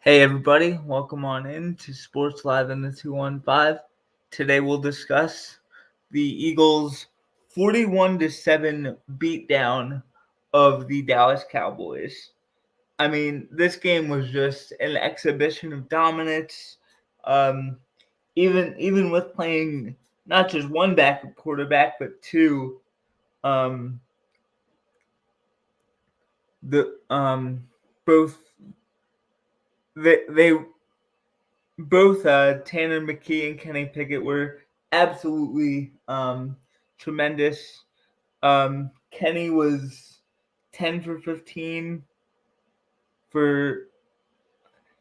Hey everybody, welcome on in to Sports Live in the 215. Today we'll discuss the Eagles' 41-7 beatdown of the Dallas Cowboys. I mean, this game was just an exhibition of dominance. Even with playing not just one backup quarterback but two, the both they both Tanner McKee and Kenny Pickett were absolutely tremendous. Kenny was 10 for 15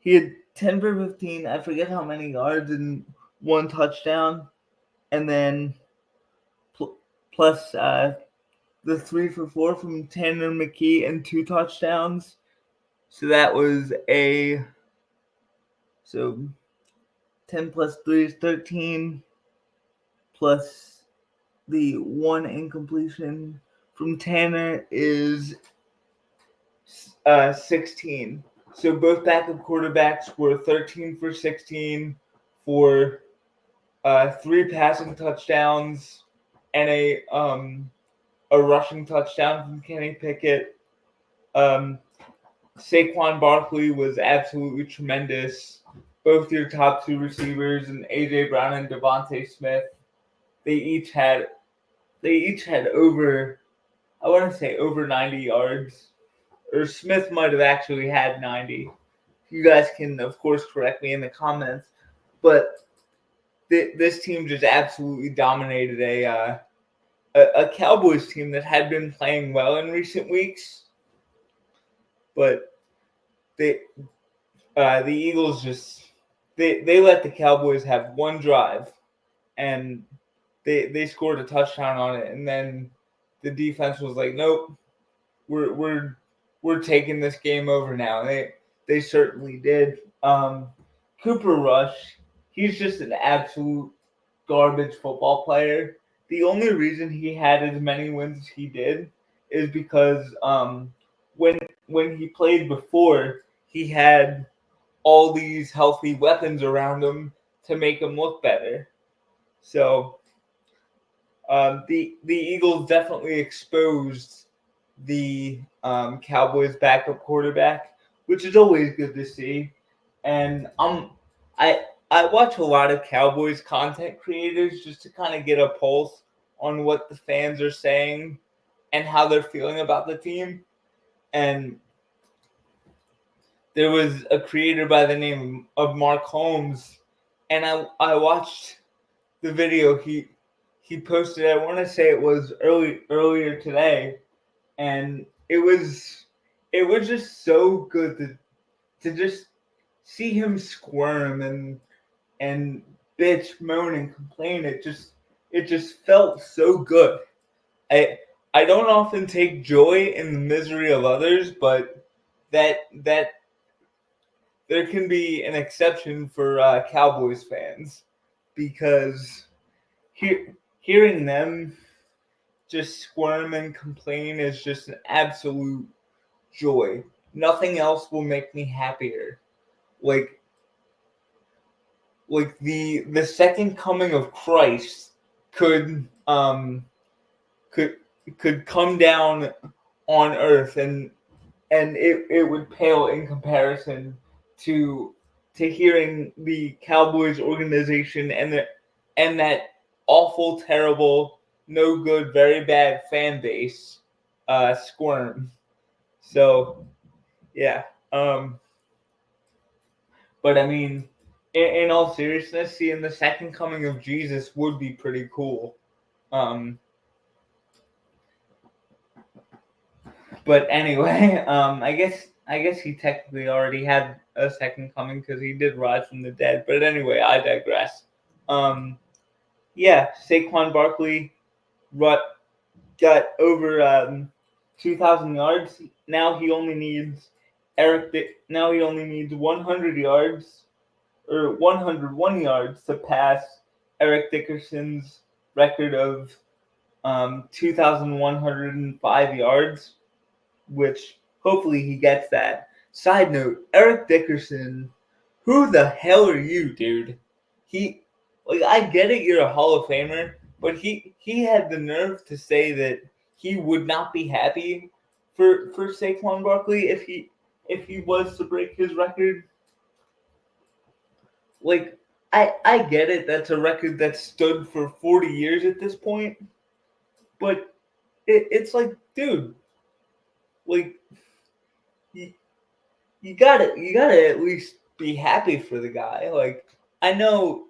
he had 10 for 15, I forget how many yards and one touchdown, and then plus the 3 for 4 from Tanner McKee and two touchdowns. So that was 10 plus 3 is 13, plus the one incompletion from Tanner is 16. So both backup quarterbacks were 13 for 16 for 3 passing touchdowns and a rushing touchdown from Kenny Pickett. Saquon Barkley was absolutely tremendous. Both your top two receivers, and A.J. Brown and Devontae Smith, they each had over 90 yards. Or Smith might have actually had 90. You guys can, of course, correct me in the comments. But this team just absolutely dominated a Cowboys team that had been playing well in recent weeks. But the Eagles just they let the Cowboys have one drive, and they scored a touchdown on it, and then the defense was like, nope, we're taking this game over now. They certainly did. Cooper Rush, he's just an absolute garbage football player. The only reason he had as many wins as he did is because when he played before, he had all these healthy weapons around him to make him look better. So the Eagles definitely exposed the Cowboys backup quarterback, which is always good to see. And I watch a lot of Cowboys content creators just to kind of get a pulse on what the fans are saying and how they're feeling about the team. And there was a creator by the name of Mark Holmes, and I watched the video he posted. I want to say it was earlier today, and it was just so good to just see him squirm and bitch, moan, and complain. It just felt so good. I don't often take joy in the misery of others, but that there can be an exception for Cowboys fans, because hearing them just squirm and complain is just an absolute joy. Nothing else will make me happier. Like the second coming of Christ could come down on earth, and it would pale in comparison to hearing the Cowboys organization and that awful, terrible, no good, very bad fan base squirm. So yeah. But I mean, in all seriousness, seeing the second coming of Jesus would be pretty cool. But anyway, I guess he technically already had a second coming because he did rise from the dead. But anyway, I digress. Yeah, Saquon Barkley got over 2,000 yards. Now he only needs 100 yards or 101 yards to pass Eric Dickerson's record of 2,105 yards, which hopefully he gets that. Side note, Eric Dickerson, who the hell are you, dude? I get it, you're a Hall of Famer, but he had the nerve to say that he would not be happy for Saquon Barkley if he was to break his record. Like, I get it, that's a record that stood for 40 years at this point, but it's like, dude, like, you, you gotta at least be happy for the guy. Like, I know,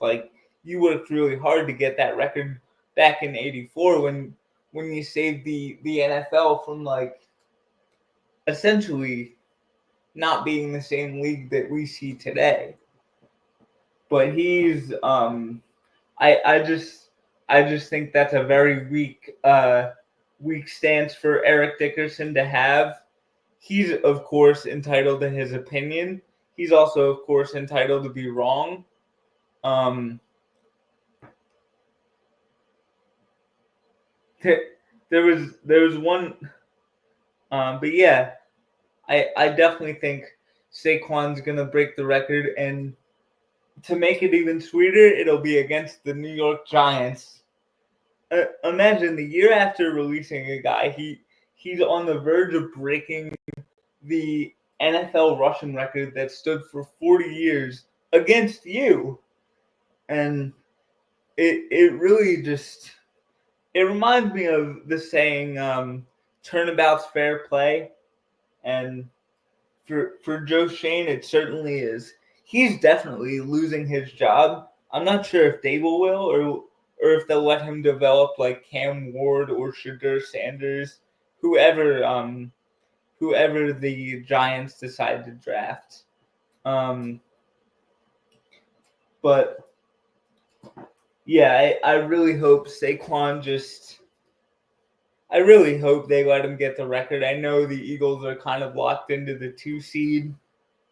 like, you worked really hard to get that record back in '84 when you saved the NFL from, like, essentially not being the same league that we see today. But I just think that's a very weak stance for Eric Dickerson to have. He's of course entitled to his opinion. He's also of course entitled to be wrong. There was one, but yeah, I definitely think Saquon's gonna break the record, and to make it even sweeter, it'll be against the New York Giants. Imagine the year after releasing a guy, he's on the verge of breaking the NFL rushing record that stood for 40 years against you. And it really just, it reminds me of the saying, turnabout's fair play. And for Joe Shane, it certainly is. He's definitely losing his job. I'm not sure if Dable will or if they'll let him develop like Cam Ward or Shadur Sanders, whoever the Giants decide to draft. But yeah, I really hope Saquon I really hope they let him get the record. I know the Eagles are kind of locked into the 2 seed,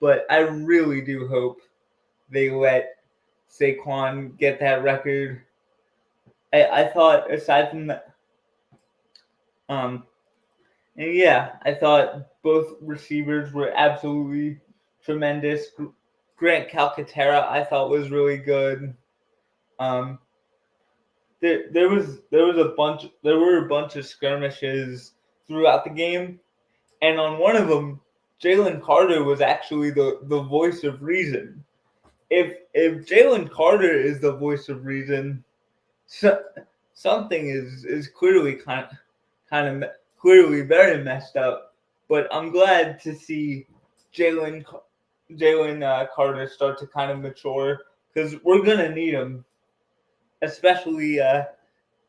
but I really do hope they let Saquon get that record. I thought aside from that, and yeah, I thought both receivers were absolutely tremendous. Grant Calcaterra I thought was really good. There were a bunch of skirmishes throughout the game, and on one of them, Jalen Carter was actually the voice of reason. If Jalen Carter is the voice of reason, something is clearly kind of clearly very messed up. But I'm glad to see Jalen Carter start to kind of mature, because we're gonna need him, especially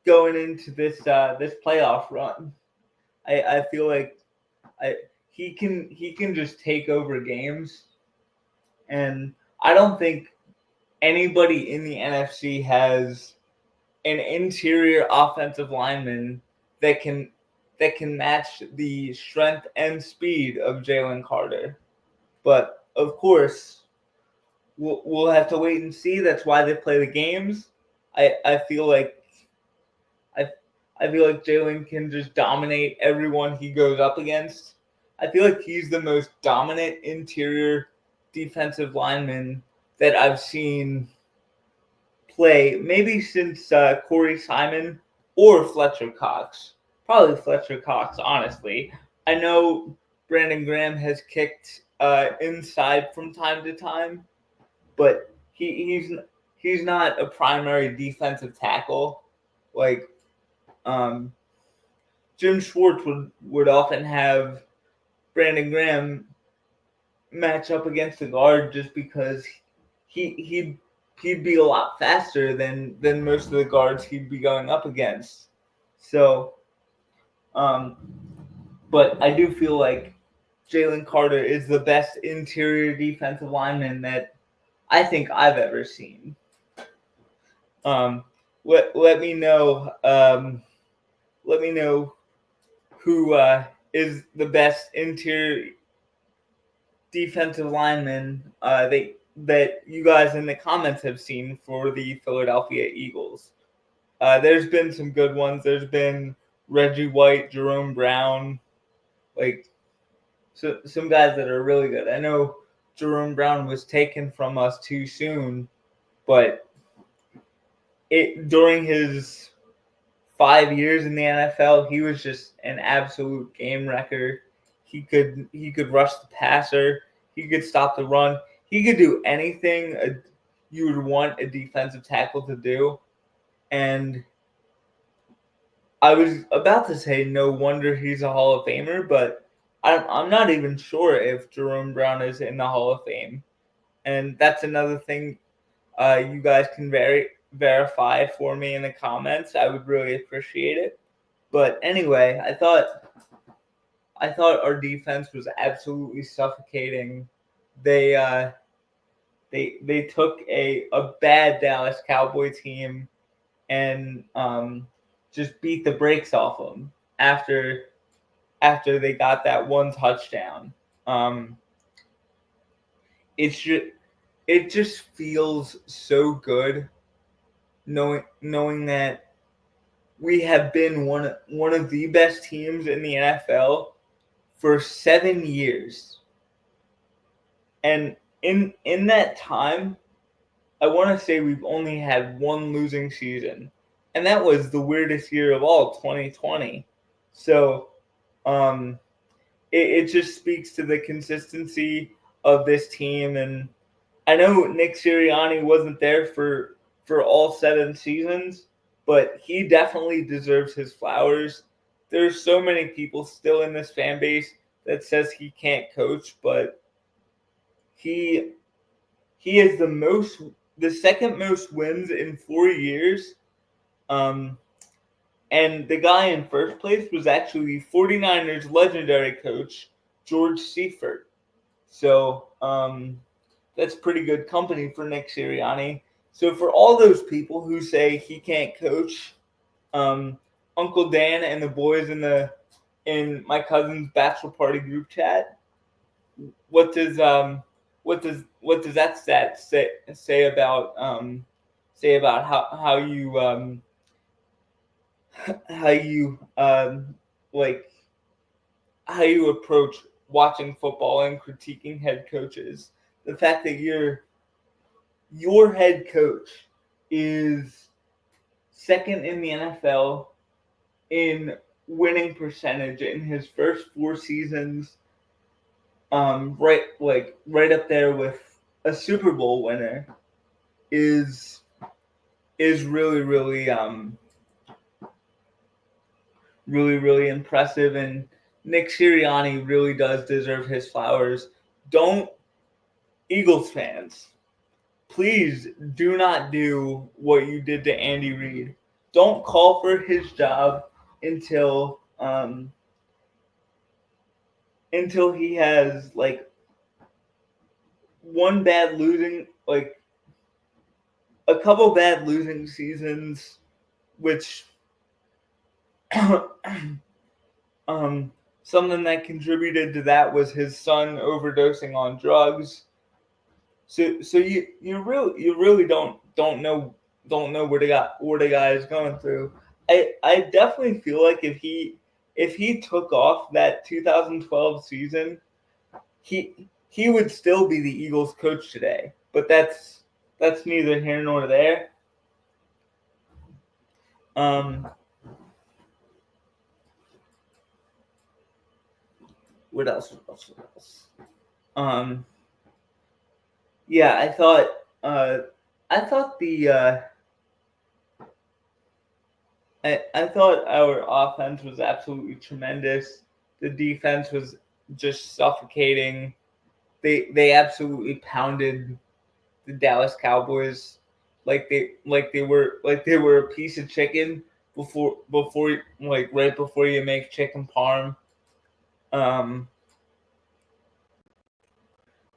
going into this playoff run. I feel like he can just take over games, and I don't think anybody in the NFC has an interior offensive lineman that can match the strength and speed of Jalen Carter. But of course, we'll have to wait and see. That's why they play the games. I feel like I feel like Jalen can just dominate everyone he goes up against. I feel like he's the most dominant interior defensive lineman that I've seen play, maybe since Corey Simon or Fletcher Cox. Probably Fletcher Cox, honestly. I know Brandon Graham has kicked inside from time to time, but he's not a primary defensive tackle. Like, Jim Schwartz would often have Brandon Graham match up against the guard just because he'd be a lot faster than most of the guards he'd be going up against. So, but I do feel like Jalen Carter is the best interior defensive lineman that I think I've ever seen. Let me know. Let me know who is the best interior defensive lineman that you guys in the comments have seen for the Philadelphia Eagles. There's been some good ones. There's been Reggie White, Jerome Brown. Like, some guys that are really good. I know Jerome Brown was taken from us too soon, but during his 5 years in the NFL, he was just an absolute game wrecker. He could rush the passer. He could stop the run. He could do anything you would want a defensive tackle to do. And I was about to say no wonder he's a Hall of Famer, but I'm not even sure if Jerome Brown is in the Hall of Fame. And that's another thing you guys can verify for me in the comments. I would really appreciate it. But anyway, I thought our defense was absolutely suffocating. They took a bad Dallas Cowboy team and just beat the brakes off them after they got that one touchdown. It just feels so good knowing that we have been one of the best teams in the NFL for 7 years. And in that time, I want to say we've only had one losing season. And that was the weirdest year of all, 2020. So it just speaks to the consistency of this team. And I know Nick Sirianni wasn't there for all 7 seasons, but he definitely deserves his flowers. There's so many people still in this fan base that says he can't coach, but he is the second most wins in 4 years. And the guy in first place was actually 49ers legendary coach George Seifert. So that's pretty good company for Nick Sirianni. So for all those people who say he can't coach, Uncle Dan and the boys in my cousin's bachelor party group chat, what does that stat say about how you like how you approach watching football and critiquing head coaches? The fact that your head coach is second in the NFL in winning percentage in his first 4 seasons, right up there with a Super Bowl winner, is really really impressive. And Nick Sirianni really does deserve his flowers. Don't, Eagles fans, please do not do what you did to Andy Reid. Don't call for his job until he has like a couple bad losing seasons, which something that contributed to that was his son overdosing on drugs. So you really don't know what the guy is going through. I definitely feel like if he took off that 2012 season, he would still be the Eagles coach today. But that's neither here nor there. What else? Yeah, I thought I thought our offense was absolutely tremendous. The defense was just suffocating. They absolutely pounded the Dallas Cowboys like they were a piece of chicken before right before you make chicken parm. But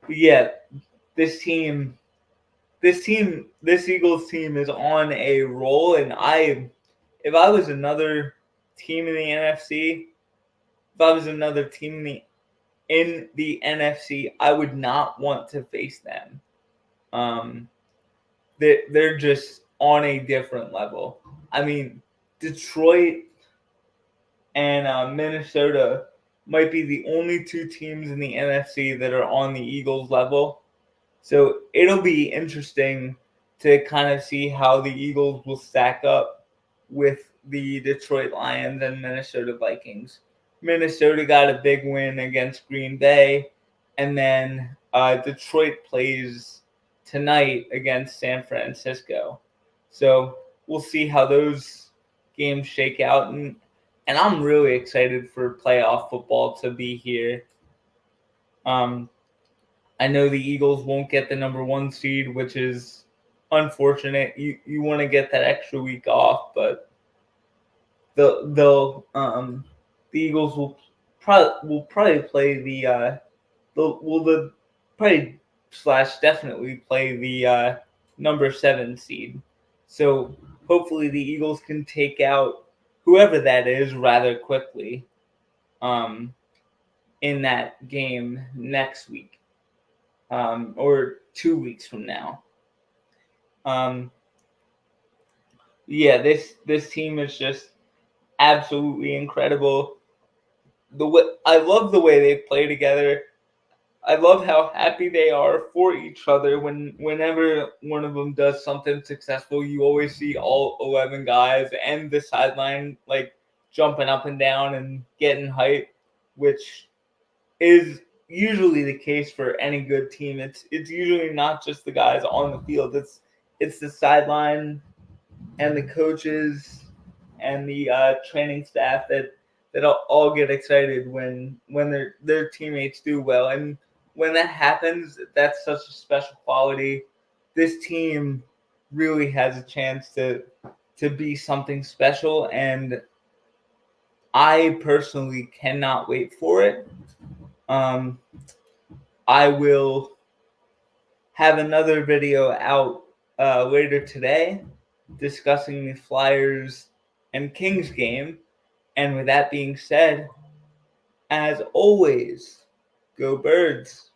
yeah, this Eagles team is on a roll, and if I was another team in the NFC, if I was another team in the NFC, I would not want to face them. They're just on a different level. I mean, Detroit and Minnesota might be the only two teams in the NFC that are on the Eagles level. So it'll be interesting to kind of see how the Eagles will stack up with the Detroit Lions and Minnesota Vikings. Minnesota got a big win against Green Bay, and then Detroit plays tonight against San Francisco. So we'll see how those games shake out, and I'm really excited for playoff football to be here. I know the Eagles won't get the number 1 seed, which is unfortunate. You want to get that extra week off, but the Eagles will probably play the probably / definitely play the number 7 seed. So hopefully the Eagles can take out whoever that is rather quickly in that game next week. Or 2 weeks from now. Yeah, this team is just absolutely incredible. I love the way they play together. I love how happy they are for each other. Whenever one of them does something successful, you always see all 11 guys and the sideline like jumping up and down and getting hype, which is usually the case for any good team. It's usually not just the guys on the field. It's the sideline and the coaches and the training staff that all get excited when their teammates do well. And when that happens, that's such a special quality. This team really has a chance to be something special, and I personally cannot wait for it. I will have another video out later today discussing the Flyers and Kings game. And with that being said, as always, go Birds.